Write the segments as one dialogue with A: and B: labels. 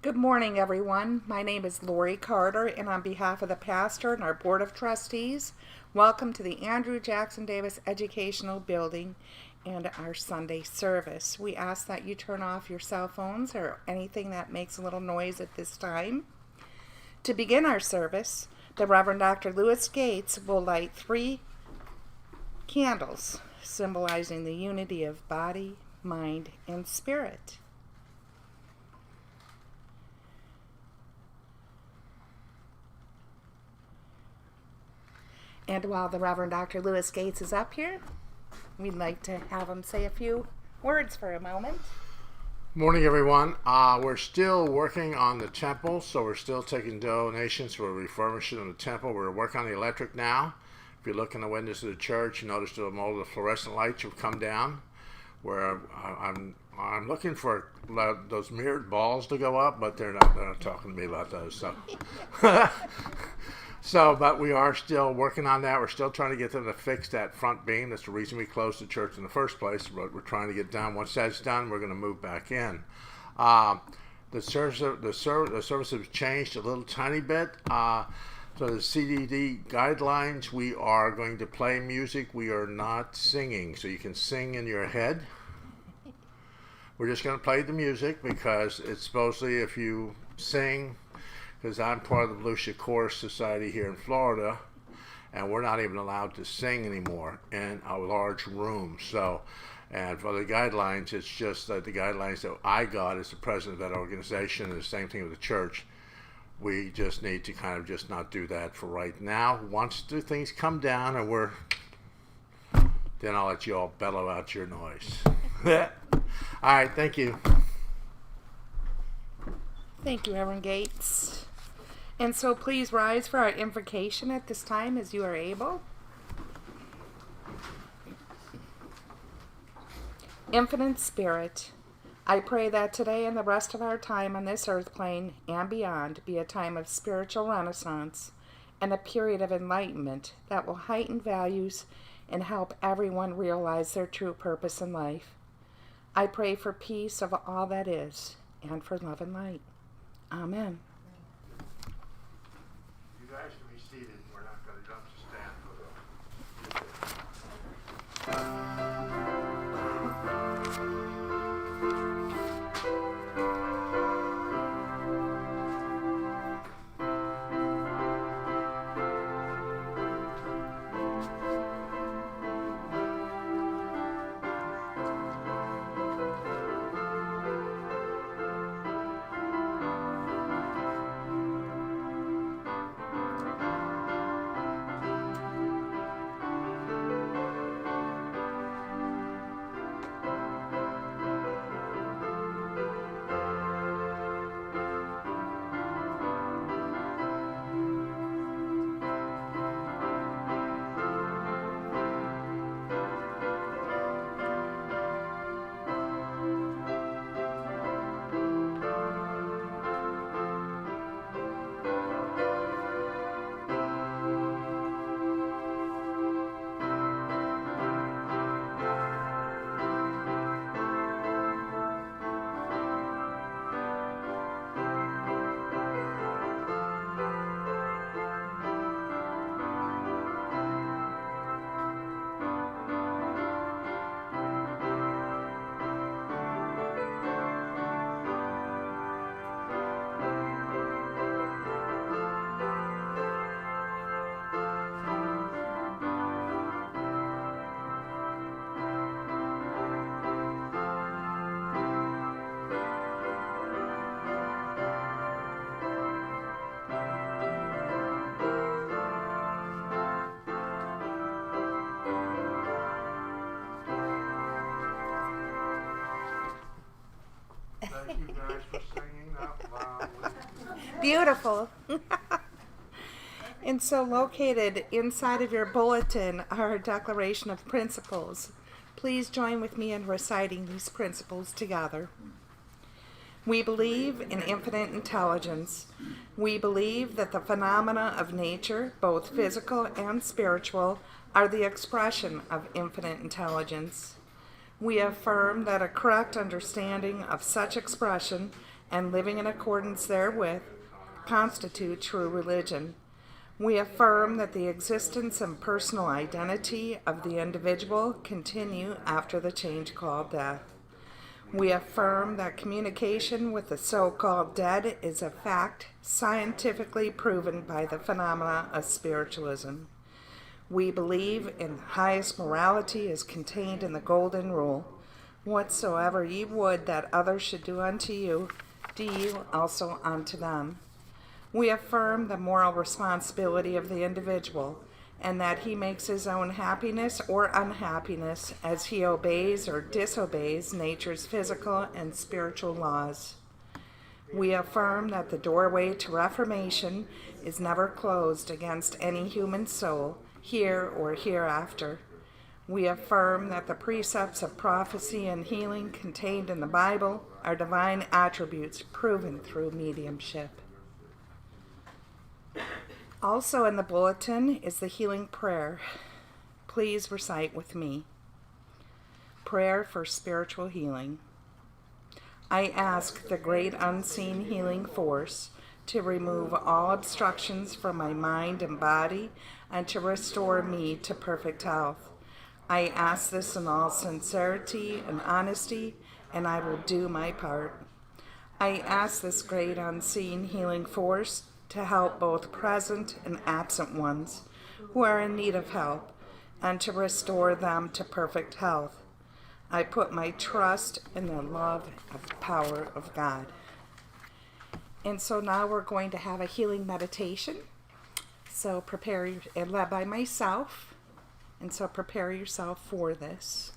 A: Good morning, everyone. My name is Lori Carter, and on behalf of the pastor and our Board of Trustees, welcome to the Andrew Jackson Davis Educational Building and our Sunday service. We ask that you turn off your cell phones or anything that makes a little noise at this time. To begin our service, the Reverend Dr. Lewis Gates will light 3 candles, symbolizing the unity of body, mind, and spirit. And while the Reverend Dr. Lewis Gates is up here, we'd like to have him say a few words for a moment.
B: Morning, everyone. We're still working on the temple, so we're still taking donations for refurbishing of the temple. We're working on the electric now. If you look in the windows of the church, you notice that all the fluorescent lights have come down. Where I'm looking for those mirrored balls to go up, but they're not talking to me about those. But we are still working on that. We're still trying to get them to fix that front beam. That's the reason we closed the church in the first place. But we're trying to get done. Once that's done, we're going to move back in. The service has changed a little tiny bit. So the CDD guidelines, we are going to play music. We are not singing. So you can sing in your head. We're just going to play the music because it's supposedly if you sing, because I'm part of the Volusia Chorus Society here in Florida, and we're not even allowed to sing anymore in a large room. So, and for the guidelines, it's just that the guidelines that I got as the president of that organization, and the same thing with the church, we just need to kind of just not do that for right now. Once the things come down and then I'll let you all bellow out your noise. All right, thank you.
A: Thank you, Reverend Gates. And so please rise for our invocation at this time as you are able. Infinite Spirit, I pray that today and the rest of our time on this earth plane and beyond be a time of spiritual renaissance and a period of enlightenment that will heighten values and help everyone realize their true purpose in life. I pray for peace of all that is and for love and light. Amen.
B: You guys can be seated. We're not going to jump to stand for the Thank you guys for singing out loud.
A: Beautiful. And so located inside of your bulletin are a declaration of principles. Please join with me in reciting these principles together. We believe in infinite intelligence. We believe that the phenomena of nature, both physical and spiritual, are the expression of infinite intelligence. We affirm that a correct understanding of such expression and living in accordance therewith constitute true religion. We affirm that the existence and personal identity of the individual continue after the change called death. We affirm that communication with the so-called dead is a fact scientifically proven by the phenomena of spiritualism. We believe in the highest morality is contained in the Golden Rule. Whatsoever ye would that others should do unto you, do you also unto them. We affirm the moral responsibility of the individual, and that he makes his own happiness or unhappiness as he obeys or disobeys nature's physical and spiritual laws. We affirm that the doorway to reformation is never closed against any human soul, here or hereafter. We affirm that the precepts of prophecy and healing contained in the Bible are divine attributes proven through mediumship. Also in the bulletin is the healing prayer. Please recite with me. Prayer for spiritual healing. I ask the great unseen healing force to remove all obstructions from my mind and body and to restore me to perfect health. I ask this in all sincerity and honesty, and I will do my part. I ask this great unseen healing force to help both present and absent ones who are in need of help and to restore them to perfect health. I put my trust in the love and power of God. And so now we're going to have a healing meditation. So prepare, and led by myself. And so prepare yourself for this.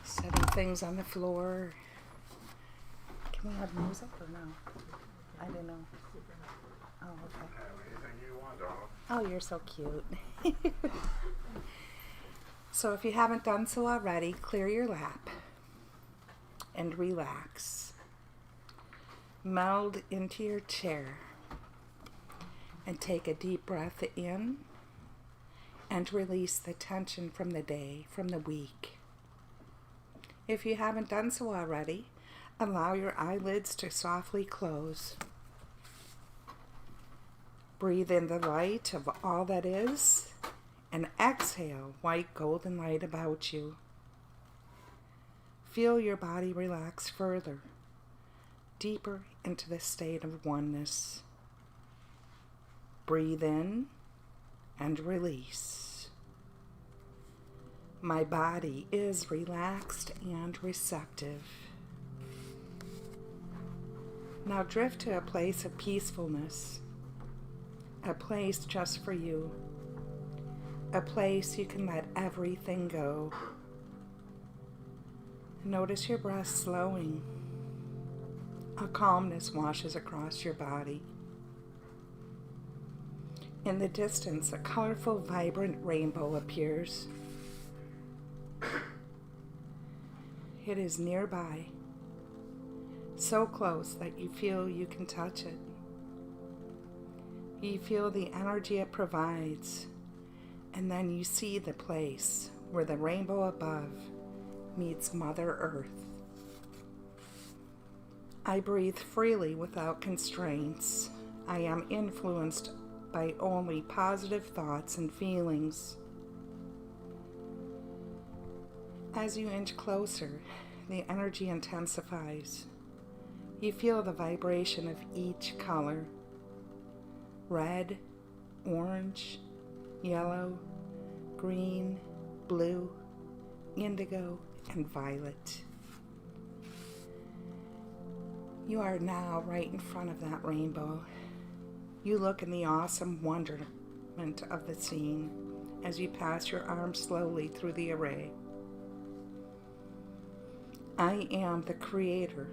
A: Setting things on the floor. Can we have music or no? I don't know. Oh, okay.
B: Anything you want, darling.
A: Oh, you're so cute. So if you haven't done so already, clear your lap and relax. Meld into your chair and take a deep breath in and release the tension from the day, from the week. If you haven't done so already, allow your eyelids to softly close. Breathe in the light of all that is, and exhale white golden light about you. Feel your body relax further, deeper into the state of oneness. Breathe in and release. My body is relaxed and receptive. Now drift to a place of peacefulness, a place just for you, a place you can let everything go. Notice your breath slowing. A calmness washes across your body. In the distance, a colorful, vibrant rainbow appears. It is nearby, so close that you feel you can touch it. You feel the energy it provides, and then you see the place where the rainbow above meets Mother Earth. I breathe freely without constraints. I am influenced by only positive thoughts and feelings. As you inch closer, the energy intensifies. You feel the vibration of each color: red, orange, yellow, green, blue, indigo, and violet. You are now right in front of that rainbow. You look in the awesome wonderment of the scene as you pass your arm slowly through the array. I am the creator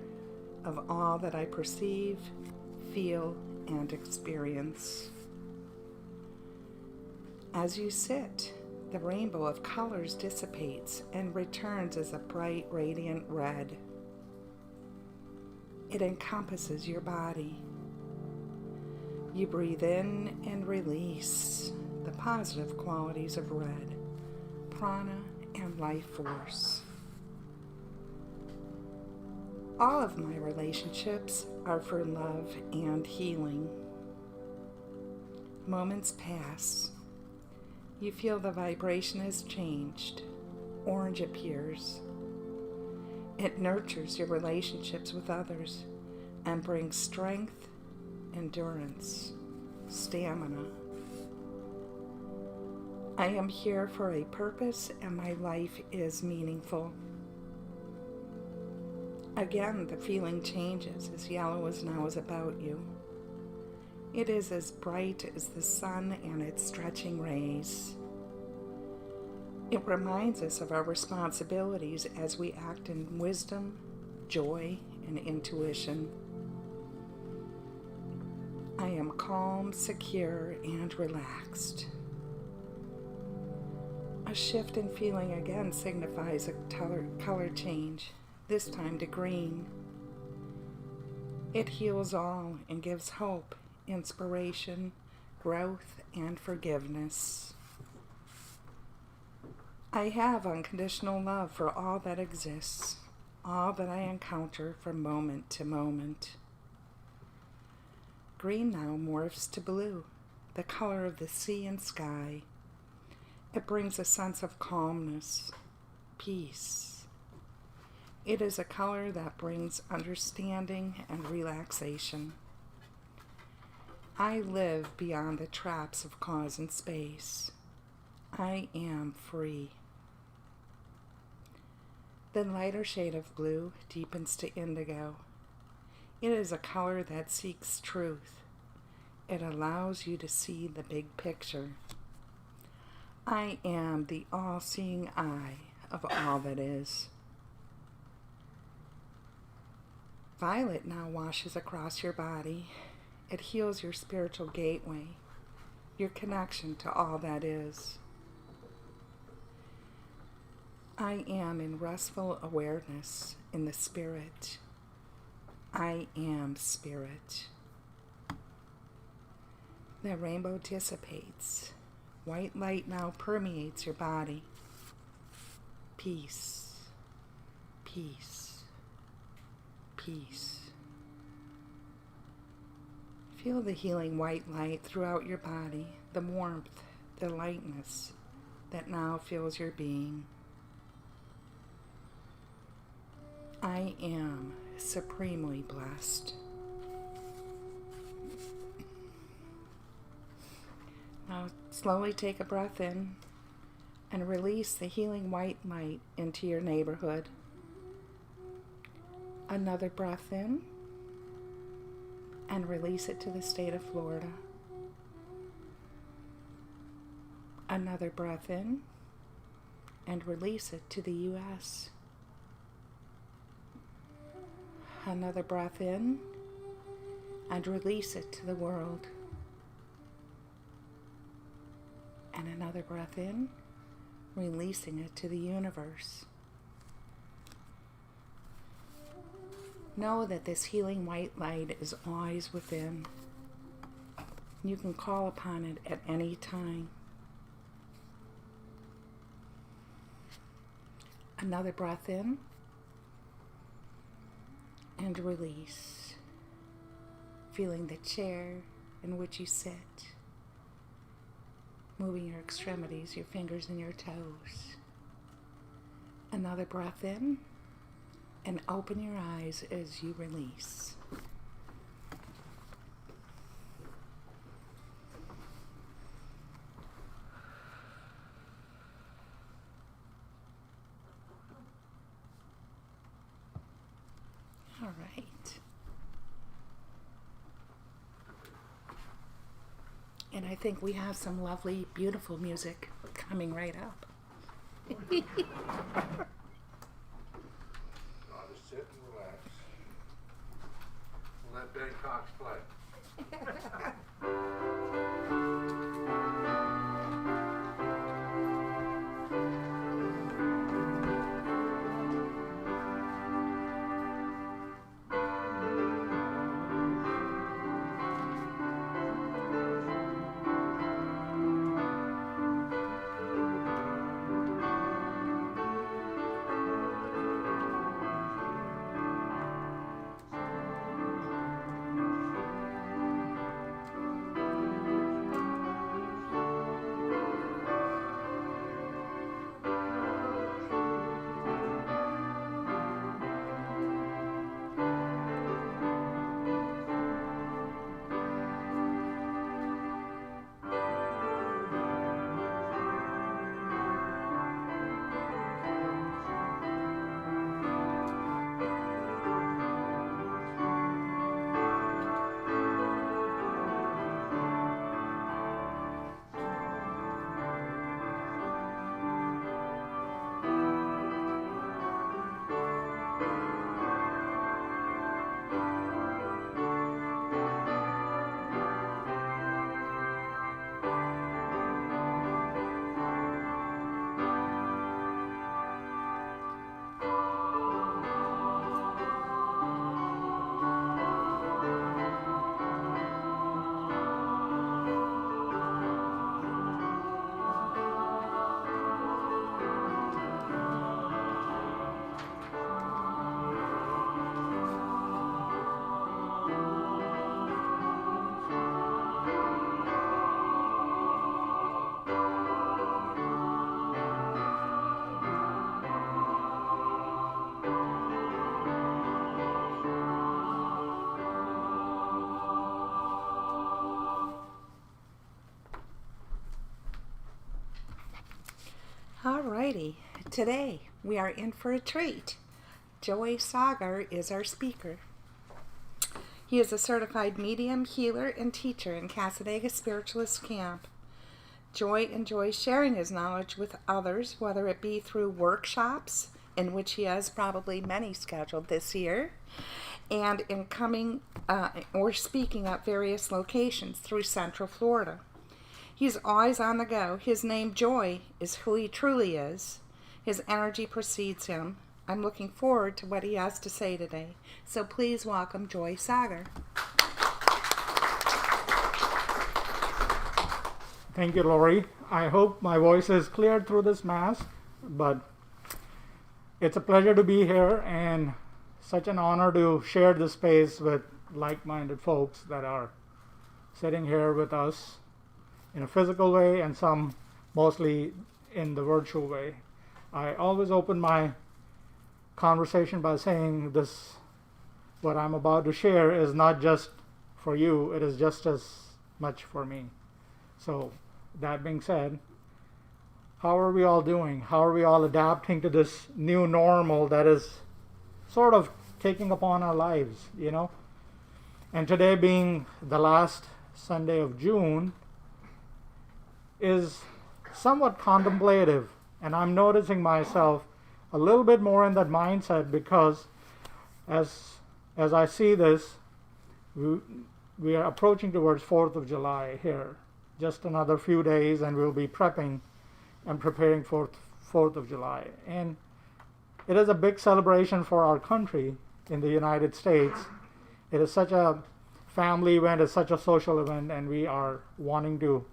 A: of all that I perceive, feel, and experience. As you sit, the rainbow of colors dissipates and returns as a bright, radiant red. It encompasses your body. You breathe in and release the positive qualities of red, prana, and life force. All of my relationships are for love and healing. Moments pass. You feel the vibration has changed. Orange appears. It nurtures your relationships with others and brings strength, endurance, stamina. I am here for a purpose and my life is meaningful. Again, the feeling changes as yellow is now is about you. It is as bright as the sun and its stretching rays. It reminds us of our responsibilities as we act in wisdom, joy, and intuition. I am calm, secure, and relaxed. A shift in feeling again signifies a color change, this time to green. It heals all and gives hope, inspiration, growth, and forgiveness. I have unconditional love for all that exists, all that I encounter from moment to moment. Green now morphs to blue, the color of the sea and sky. It brings a sense of calmness, peace. It is a color that brings understanding and relaxation. I live beyond the traps of cause and space. I am free. The lighter shade of blue deepens to indigo. It is a color that seeks truth. It allows you to see the big picture. I am the all-seeing eye of all that is. Violet now washes across your body. It heals your spiritual gateway, your connection to all that is. I am in restful awareness in the spirit. I am spirit. The rainbow dissipates. White light now permeates your body. Peace, peace, peace. Feel the healing white light throughout your body, the warmth, the lightness that now fills your being. I am supremely blessed. Now slowly take a breath in and release the healing white light into your neighborhood. Another breath in and release it to the state of Florida. Another breath in and release it to the U.S. Another breath in and release it to the world. And another breath in, releasing it to the universe. Know that this healing white light is always within. You can call upon it at any time. Another breath in and release, feeling the chair in which you sit, moving your extremities, your fingers and your toes. Another breath in and open your eyes as you release. All right. And I think we have some lovely, beautiful music coming right up.
B: I'll just sit and relax. We'll let Ben Cox play.
A: Alrighty, today we are in for a treat. Joy Sagar is our speaker. He is a certified medium, healer, and teacher in Cassadaga Spiritualist Camp. Joy enjoys sharing his knowledge with others, whether it be through workshops, in which he has probably many scheduled this year, and in coming or speaking at various locations through Central Florida. He's always on the go. His name, Joy, is who he truly is. His energy precedes him. I'm looking forward to what he has to say today. So please welcome Joy Sagar.
C: Thank you, Lori. I hope my voice is cleared through this mask, but it's a pleasure to be here and such an honor to share this space with like-minded folks that are sitting here with us in a physical way and some mostly in the virtual way. I always open my conversation by saying this, what I'm about to share is not just for you, it is just as much for me. So that being said, how are we all doing? How are we all adapting to this new normal that is sort of taking upon our lives, you know? And today being the last Sunday of June is somewhat contemplative, and I'm noticing myself a little bit more in that mindset because as I see this, we are approaching towards 4th of July here. Just another few days and we'll be prepping and preparing for 4th of July. And it is a big celebration for our country in the United States. It is such a family event, it's such a social event, and we are wanting to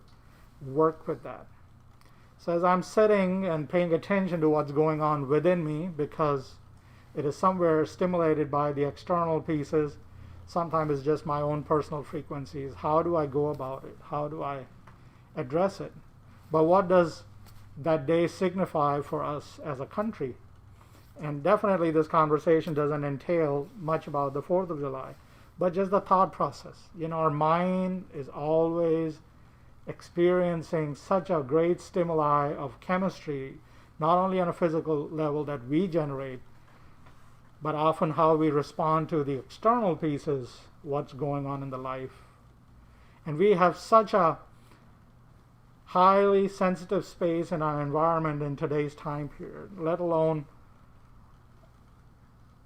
C: work with that. So as I'm sitting and paying attention to what's going on within me, because it is somewhere stimulated by the external pieces, sometimes it's just my own personal frequencies. How do I go about it? How do I address it? But what does that day signify for us as a country? And definitely this conversation doesn't entail much about the 4th of July, but just the thought process. You know, our mind is always experiencing such a great stimuli of chemistry, not only on a physical level that we generate, but often how we respond to the external pieces, what's going on in the life. And we have such a highly sensitive space in our environment in today's time period, let alone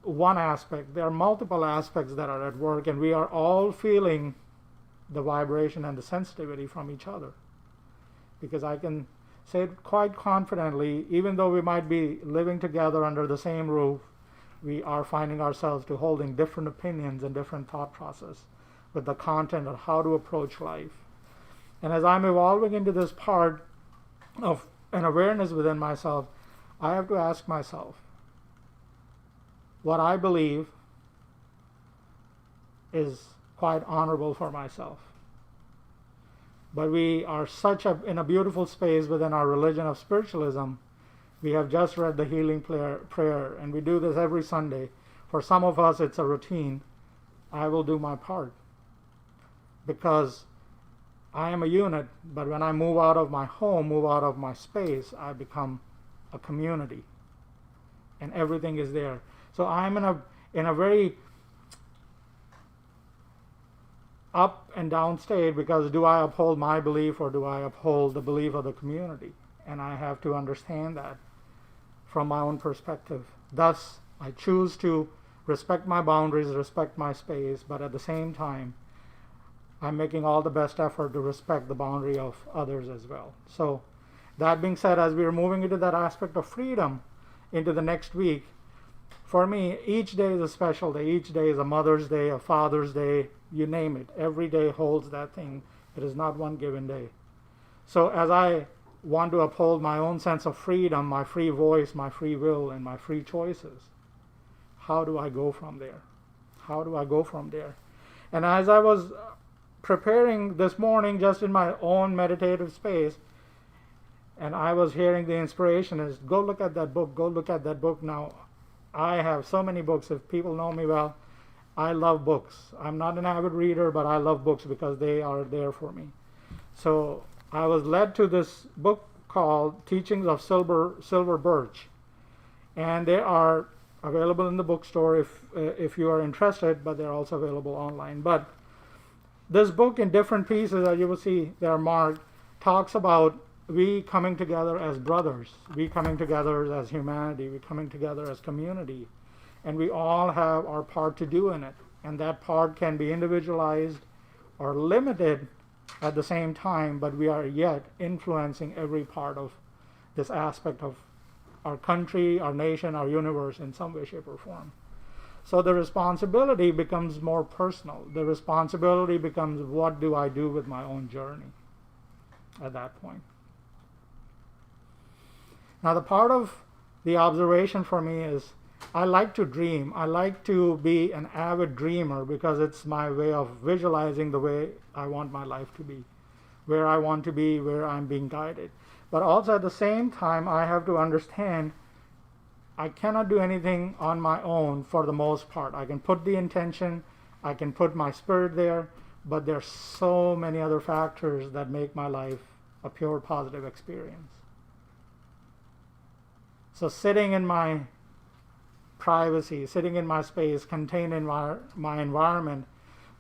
C: one aspect. There are multiple aspects that are at work, and we are all feeling the vibration and the sensitivity from each other. Because I can say it quite confidently, even though we might be living together under the same roof, we are finding ourselves to holding different opinions and different thought process with the content of how to approach life. And as I'm evolving into this part of an awareness within myself, I have to ask myself what I believe is quite honorable for myself. But we are in a beautiful space within our religion of spiritualism. We have just read the healing prayer, and we do this every Sunday. For some of us, it's a routine. I will do my part because I am a unit, but when I move out of my home, move out of my space, I become a community, and everything is there. So I'm in a very up and down state, because do I uphold my belief or do I uphold the belief of the community? And I have to understand that from my own perspective. Thus, I choose to respect my boundaries, respect my space, but at the same time, I'm making all the best effort to respect the boundary of others as well. So that being said, as we are moving into that aspect of freedom into the next week, for me, each day is a special day. Each day is a Mother's Day, a Father's Day, you name it. Every day holds that thing. It is not one given day. So as I want to uphold my own sense of freedom, my free voice, my free will, and my free choices, how do I go from there? How do I go from there? And as I was preparing this morning, just in my own meditative space, and I was hearing the inspiration is, go look at that book, go look at that book. Now, I have so many books. If people know me well, I love books. I'm not an avid reader, but I love books because they are there for me. So I was led to this book called Teachings of Silver Birch, and they are available in the bookstore if you are interested, but they're also available online. But this book, in different pieces, as you will see, they are marked, talks about we coming together as brothers, we coming together as humanity, we coming together as community, and we all have our part to do in it. And that part can be individualized or limited at the same time, but we are yet influencing every part of this aspect of our country, our nation, our universe in some way, shape, or form. So the responsibility becomes more personal. The responsibility becomes, what do I do with my own journey at that point? Now, the part of the observation for me is I like to dream. I like to be an avid dreamer because it's my way of visualizing the way I want my life to be, where I want to be, where I'm being guided. But also at the same time, I have to understand I cannot do anything on my own for the most part. I can put the intention, I can put my spirit there, but there's so many other factors that make my life a pure positive experience. So sitting in my privacy, sitting in my space, contained in my environment,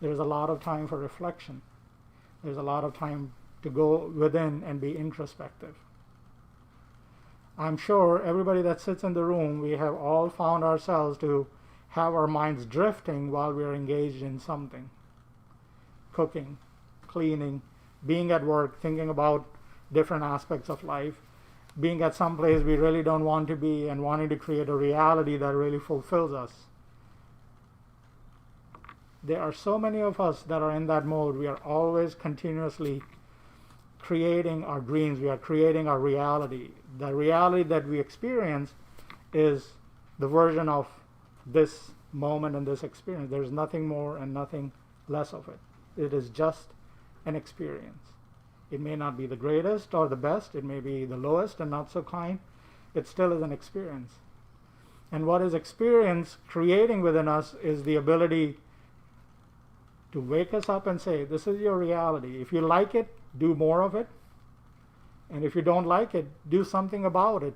C: there's a lot of time for reflection. There's a lot of time to go within and be introspective. I'm sure everybody that sits in the room, we have all found ourselves to have our minds drifting while we are engaged in something. Cooking, cleaning, being at work, thinking about different aspects of life, being at some place we really don't want to be and wanting to create a reality that really fulfills us. There are so many of us that are in that mode. We are always continuously creating our dreams. We are creating our reality. The reality that we experience is the version of this moment and this experience. There's nothing more and nothing less of it. It is just an experience. It may not be the greatest or the best. It may be the lowest and not so kind. It still is an experience. And what is experience creating within us is the ability to wake us up and say, this is your reality. If you like it, do more of it. And if you don't like it, do something about it.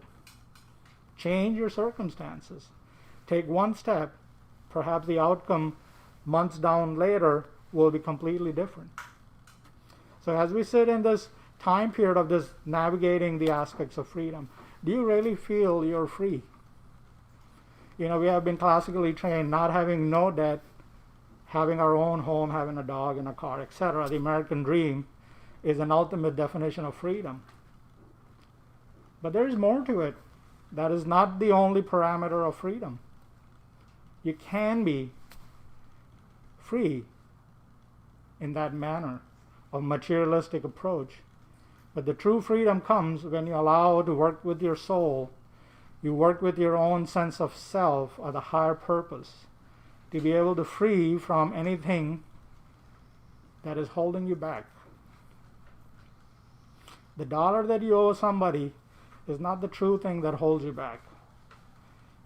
C: Change your circumstances. Take one step. Perhaps the outcome months down later will be completely different. So as we sit in this time period of this navigating the aspects of freedom, do you really feel you're free? You know, we have been classically trained not having no debt, having our own home, having a dog and a car, etc. The American dream is an ultimate definition of freedom. But there is more to it. That is not the only parameter of freedom. You can be free in that manner of materialistic approach. But the true freedom comes when you allow to work with your soul, you work with your own sense of self or the higher purpose, to be able to free from anything that is holding you back. The dollar that you owe somebody is not the true thing that holds you back.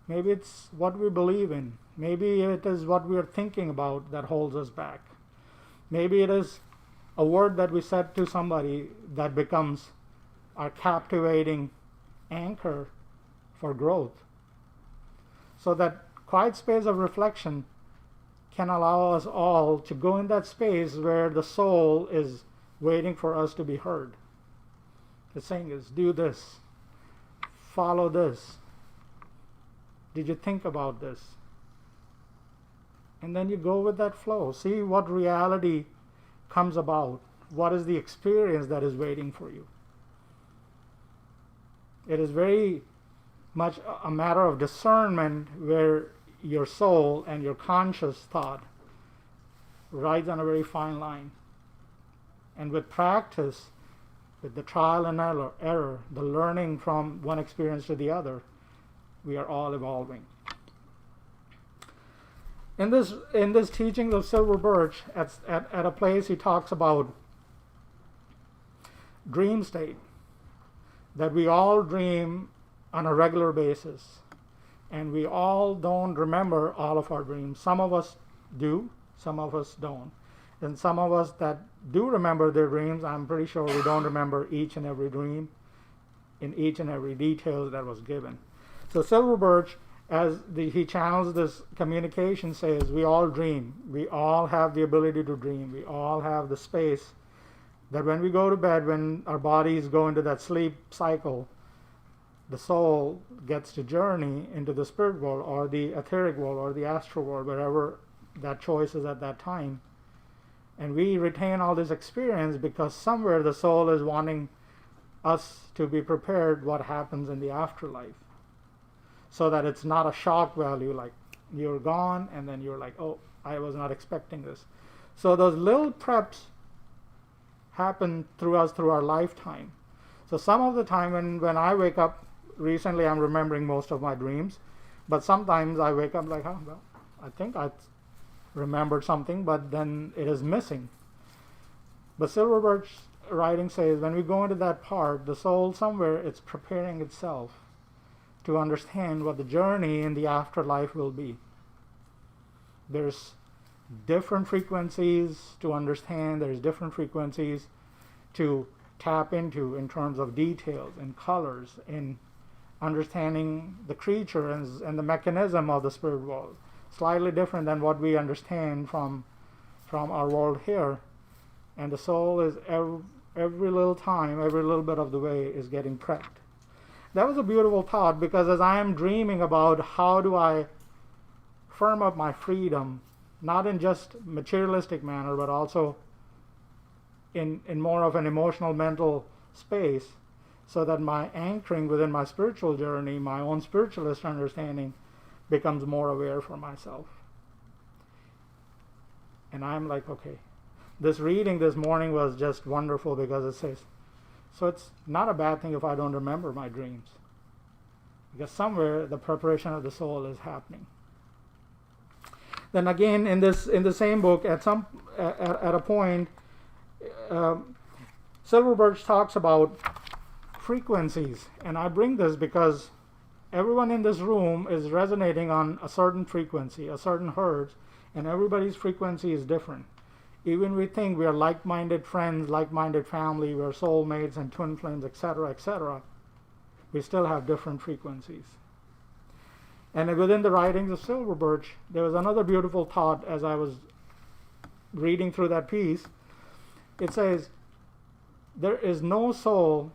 C: Maybe it's what we believe in. Maybe it is what we are thinking about that holds us back. Maybe it is a word that we said to somebody that becomes our captivating anchor for growth. So that quiet space of reflection can allow us all to go in that space where the soul is waiting for us to be heard. The saying is, do this, follow this. Did you think about this? And then you go with that flow. See what reality comes about. What is the experience that is waiting for you? It is very much a matter of discernment where your soul and your conscious thought rides on a very fine line. And with practice, with the trial and error, the learning from one experience to the other, we are all evolving. In this teaching of Silver Birch, at a place he talks about dream state, that we all dream on a regular basis, and we all don't remember all of our dreams. Some of us do, some of us don't. And some of us that do remember their dreams, I'm pretty sure we don't remember each and every dream. in each and every detail that was given. So Silver Birch, as he channels this communication, says we all dream. We all have the ability to dream. We all have the space that when we go to bed, when our bodies go into that sleep cycle, the soul gets to journey into the spirit world or the etheric world or the astral world, wherever that choice is at that time. And we retain all this experience because somewhere the soul is wanting us to be prepared what happens in the afterlife, so that it's not a shock value like you're gone and then you're like, oh, I was not expecting this. So those little preps happen through our lifetime. So some of the time when I wake up, recently I'm remembering most of my dreams, but sometimes I wake up like, oh, well, I think I remembered something, but then it is missing. But Silver Birch writing says when we go into that part, the soul somewhere, it's preparing itself to understand what the journey in the afterlife will be. There's different frequencies to understand. There's different frequencies to tap into in terms of details and colors, in understanding the creature and the mechanism of the spirit world. Slightly different than what we understand from our world here. And the soul is every little time, every little bit of the way is getting prepped. That was a beautiful thought, because as I am dreaming about how do I firm up my freedom, not in just materialistic manner, but also in more of an emotional, mental space, so that my anchoring within my spiritual journey, my own spiritualist understanding, becomes more aware for myself. And I'm like, okay, this reading this morning was just wonderful, because it says, so it's not a bad thing if I don't remember my dreams, because somewhere the preparation of the soul is happening. Then again, in the same book, at a point, Silver Birch talks about frequencies, and I bring this because everyone in this room is resonating on a certain frequency, a certain hertz, and everybody's frequency is different. Even we think we are like-minded friends, like-minded family, we're soulmates and twin flames, etc., we still have different frequencies. And within the writings of Silver Birch, there was another beautiful thought as I was reading through that piece. It says, there is no soul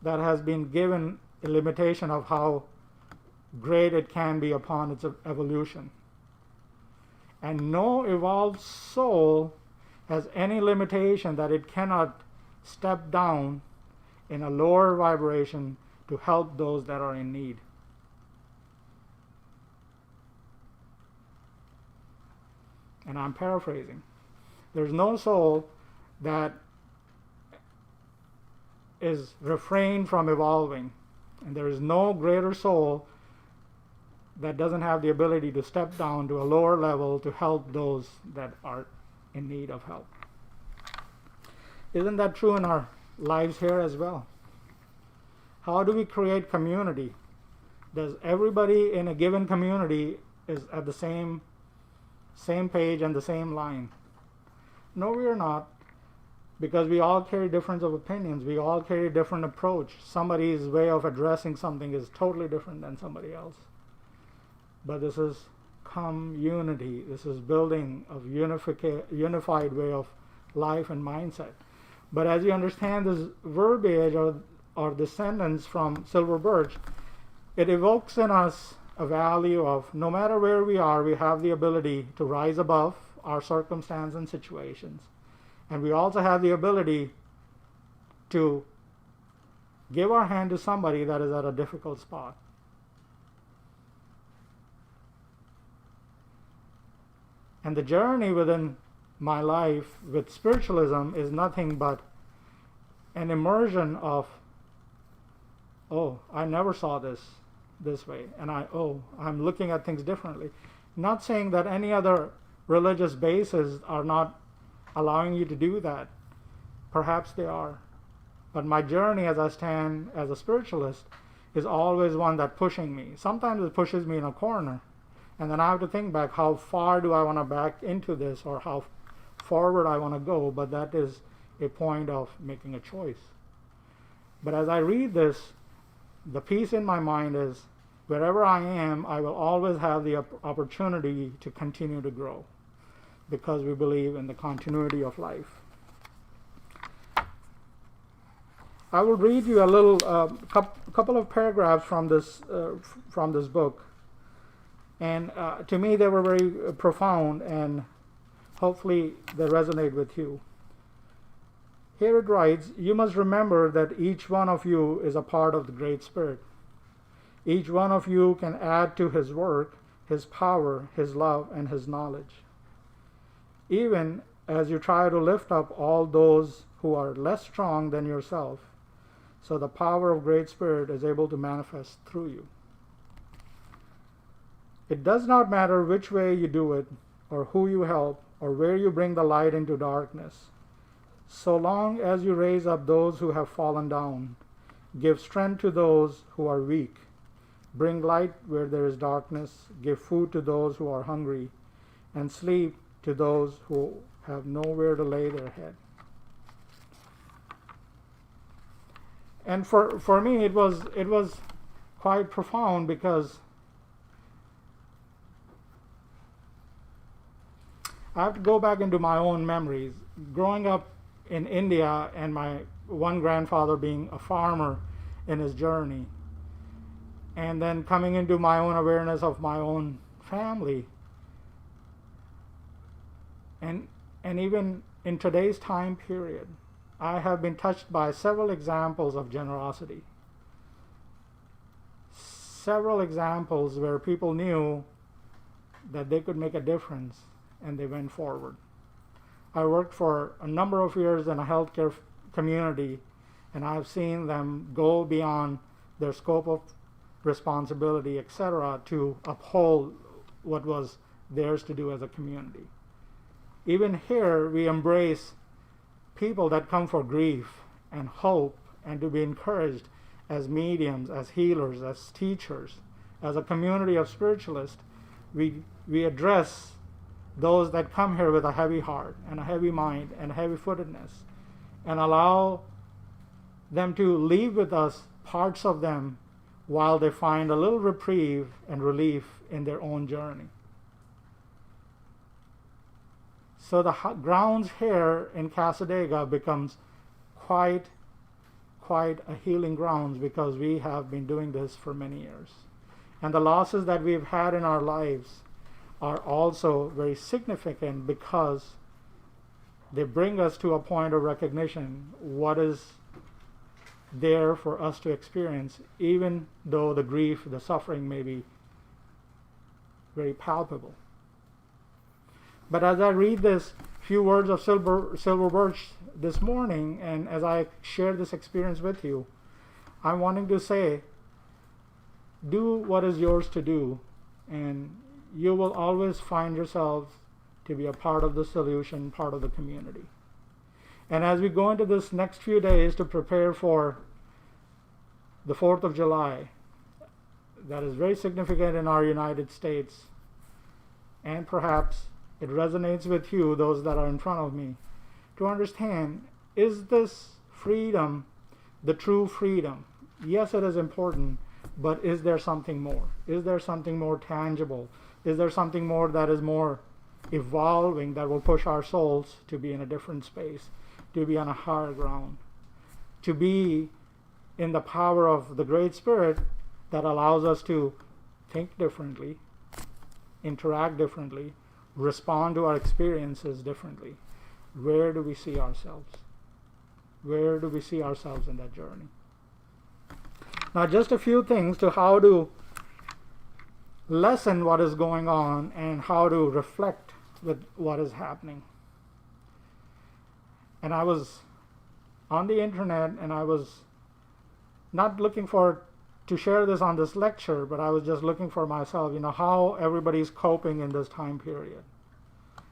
C: that has been given a limitation of how great it can be upon its evolution. And no evolved soul has any limitation that it cannot step down in a lower vibration to help those that are in need. And I'm paraphrasing. There's no soul that is refrained from evolving. And there is no greater soul that doesn't have the ability to step down to a lower level to help those that are in need of help. Isn't that true in our lives here as well? How do we create community? Does everybody in a given community is at the same page and the same line? No, we are not, because we all carry difference of opinions. We all carry a different approach. Somebody's way of addressing something is totally different than somebody else. But this is community. This is building of unified way of life and mindset. But as you understand this verbiage or descendants from Silver Birch, it evokes in us a value of no matter where we are, we have the ability to rise above our circumstance and situations. And we also have the ability to give our hand to somebody that is at a difficult spot. And the journey within my life with spiritualism is nothing but an immersion of, oh, I never saw this way, and I'm looking at things differently. Not saying that any other religious bases are not allowing you to do that. Perhaps they are. But my journey as I stand as a spiritualist is always one that pushing me. Sometimes it pushes me in a corner, and then I have to think back, how far do I want to back into this, or how forward I want to go. But that is a point of making a choice. But as I read this, the peace in my mind is wherever I am, I will always have the opportunity to continue to grow because we believe in the continuity of life. I will read you a little couple of paragraphs from this book, and to me they were very profound, and hopefully they resonate with you. Here it writes, "You must remember that each one of you is a part of the Great Spirit. Each one of you can add to his work, his power, his love, and his knowledge. Even as you try to lift up all those who are less strong than yourself, so the power of Great Spirit is able to manifest through you. It does not matter which way you do it, or who you help, or where you bring the light into darkness. So long as you raise up those who have fallen down, give strength to those who are weak, bring light where there is darkness, give food to those who are hungry, and sleep to those who have nowhere to lay their head." And for me, it was quite profound because I have to go back into my own memories. Growing up in India and my one grandfather being a farmer in his journey, and then coming into my own awareness of my own family, and even in today's time period, I have been touched by several examples of generosity. Several examples where people knew that they could make a difference and they went forward. I worked for a number of years in a healthcare community, and I've seen them go beyond their scope of responsibility, etc., to uphold what was theirs to do as a community. Even here, we embrace people that come for grief and hope and to be encouraged as mediums, as healers, as teachers, as a community of spiritualists. We address those that come here with a heavy heart and a heavy mind and heavy-footedness, and allow them to leave with us parts of them while they find a little reprieve and relief in their own journey. So the grounds here in Cassadaga becomes quite a healing grounds because we have been doing this for many years. And the losses that we've had in our lives are also very significant because they bring us to a point of recognition what is there for us to experience, even though the grief, the suffering may be very palpable. But as I read this few words of Silver Birch this morning, and as I share this experience with you, I'm wanting to say, do what is yours to do, and you will always find yourselves to be a part of the solution, part of the community. And as we go into this next few days to prepare for the 4th of July, that is very significant in our United States, and perhaps it resonates with you, those that are in front of me, to understand, is this freedom the true freedom? Yes, it is important, but is there something more? Is there something more tangible? Is there something more that is more evolving that will push our souls to be in a different space, to be on a higher ground, to be in the power of the Great Spirit that allows us to think differently, interact differently, respond to our experiences differently? Where do we see ourselves? Where do we see ourselves in that journey? Now, just a few things to how to lessen what is going on and how to reflect with what is happening. And I was on the internet, and I was not looking to share this on this lecture, but I was just looking for myself, how everybody's coping in this time period,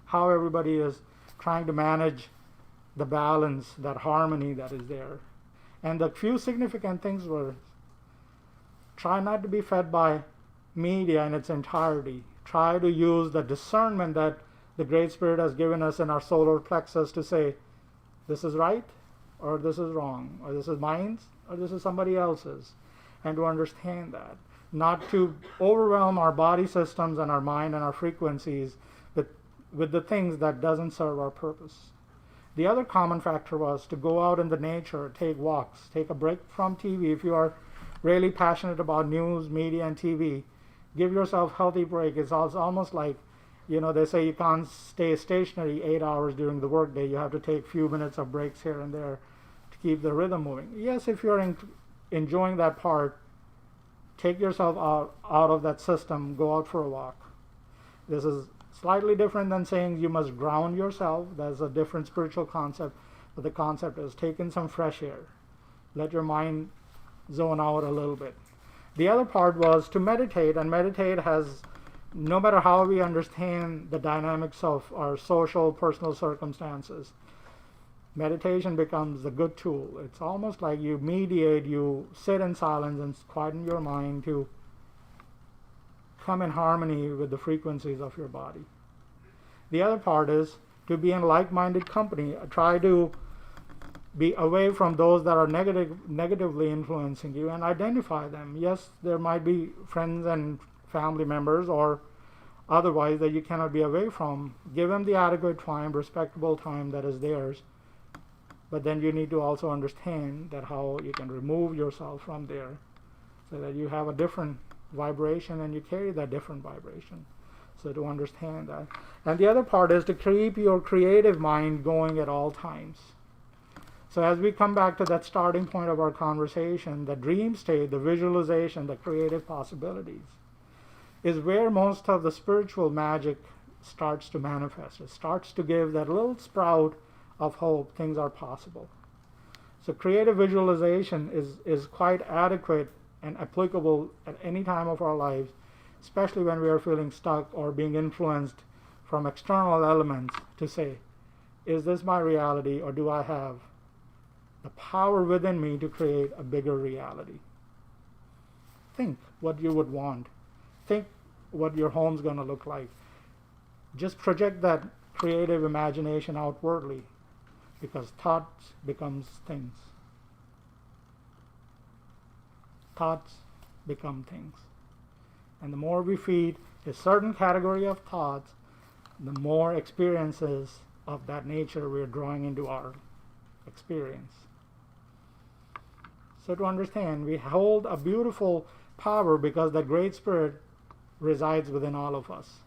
C: how everybody is trying to manage the balance, that harmony that is there. And the few significant things were, try not to be fed by media in its entirety. Try to use the discernment that the Great Spirit has given us in our solar plexus to say, this is right, or this is wrong, or this is mine, or this is somebody else's, and to understand that, not to overwhelm our body systems and our mind and our frequencies with the things that doesn't serve our purpose. The other common factor was to go out in the nature, take walks, take a break from TV. If you are really passionate about news, media, and TV, give yourself a healthy break. It's almost like, they say you can't stay stationary 8 hours during the workday. You have to take a few minutes of breaks here and there to keep the rhythm moving. Yes, if you're enjoying that part, take yourself out of that system, go out for a walk. This is slightly different than saying you must ground yourself. That's a different spiritual concept. But the concept is take in some fresh air. Let your mind zone out a little bit. The other part was to meditate, and meditate has, no matter how we understand the dynamics of our social, personal circumstances, meditation becomes a good tool. It's almost like you mediate, you sit in silence and quieten your mind to come in harmony with the frequencies of your body. The other part is to be in like-minded company. Try to be away from those that are negatively influencing you and identify them. Yes, there might be friends and family members or otherwise that you cannot be away from. Give them the adequate time, respectable time that is theirs. But then you need to also understand that how you can remove yourself from there so that you have a different vibration and you carry that different vibration. So to understand that. And the other part is to keep your creative mind going at all times. So as we come back to that starting point of our conversation, the dream state, the visualization, the creative possibilities, is where most of the spiritual magic starts to manifest. It starts to give that little sprout of hope, things are possible. So creative visualization is quite adequate and applicable at any time of our lives, especially when we are feeling stuck or being influenced from external elements, to say, is this my reality, or do I have the power within me to create a bigger reality? Think what you would want. Think what your home's going to look like. Just project that creative imagination outwardly, because thoughts becomes things. Thoughts become things. And the more we feed a certain category of thoughts, the more experiences of that nature we're drawing into our experience. So to understand, we hold a beautiful power because the Great Spirit resides within all of us.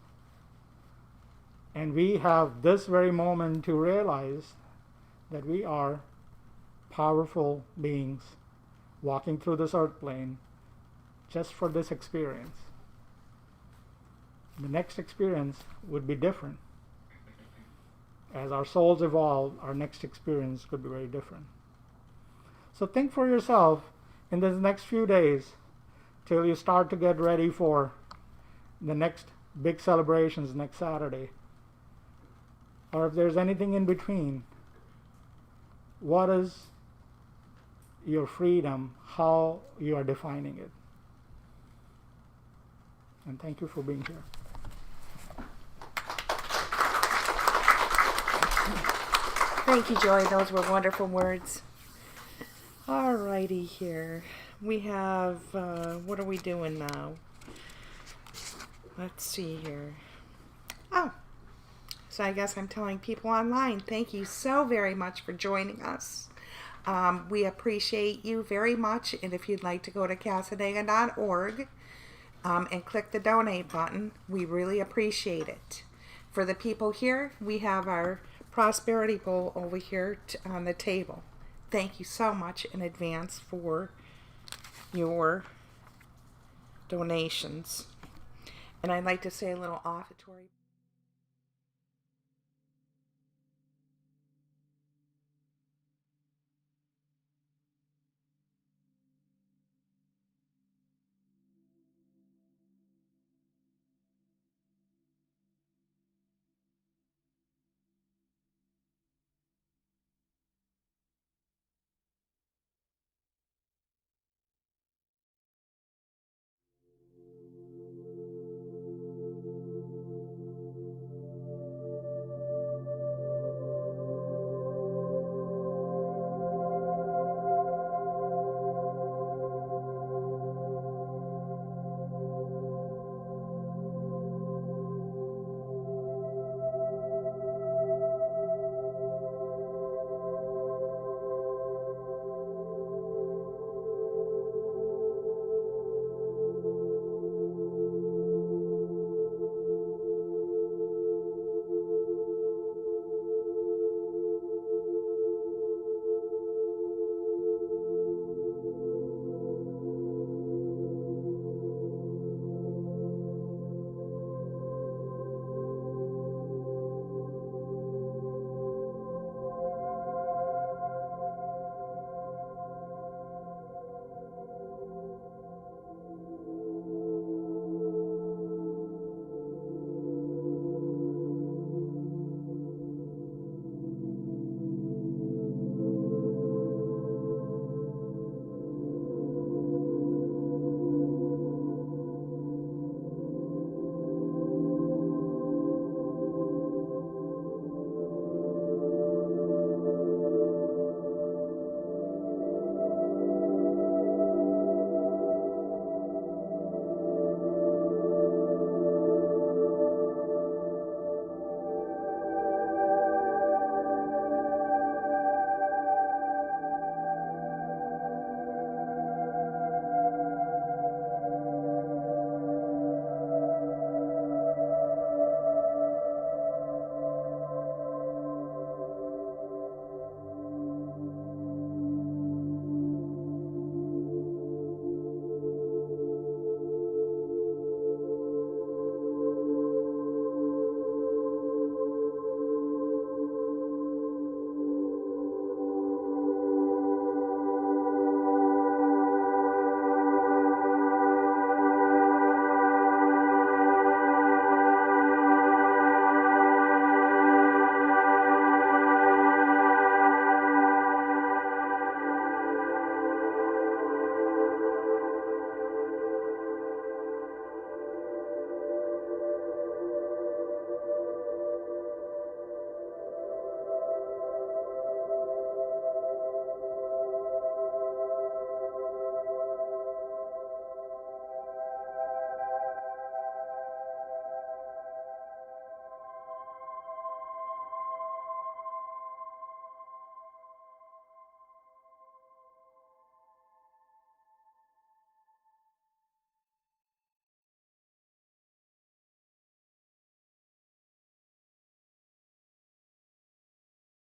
C: And we have this very moment to realize that we are powerful beings walking through this earth plane just for this experience. The next experience would be different. As our souls evolve, our next experience could be very different. So think for yourself in these next few days till you start to get ready for the next big celebrations next Saturday. Or if there's anything in between, what is your freedom, how you are defining it. And thank you for being here.
A: Thank you, Joy. Those were wonderful words. All righty here. We have, what are we doing now? Let's see here. Oh, so I guess I'm telling people online, thank you so very much for joining us. We appreciate you very much. And if you'd like to go to casadega.org and click the donate button, we really appreciate it. For the people here, we have our prosperity bowl over here on the table. Thank you so much in advance for your donations. And I'd like to say a little offertory.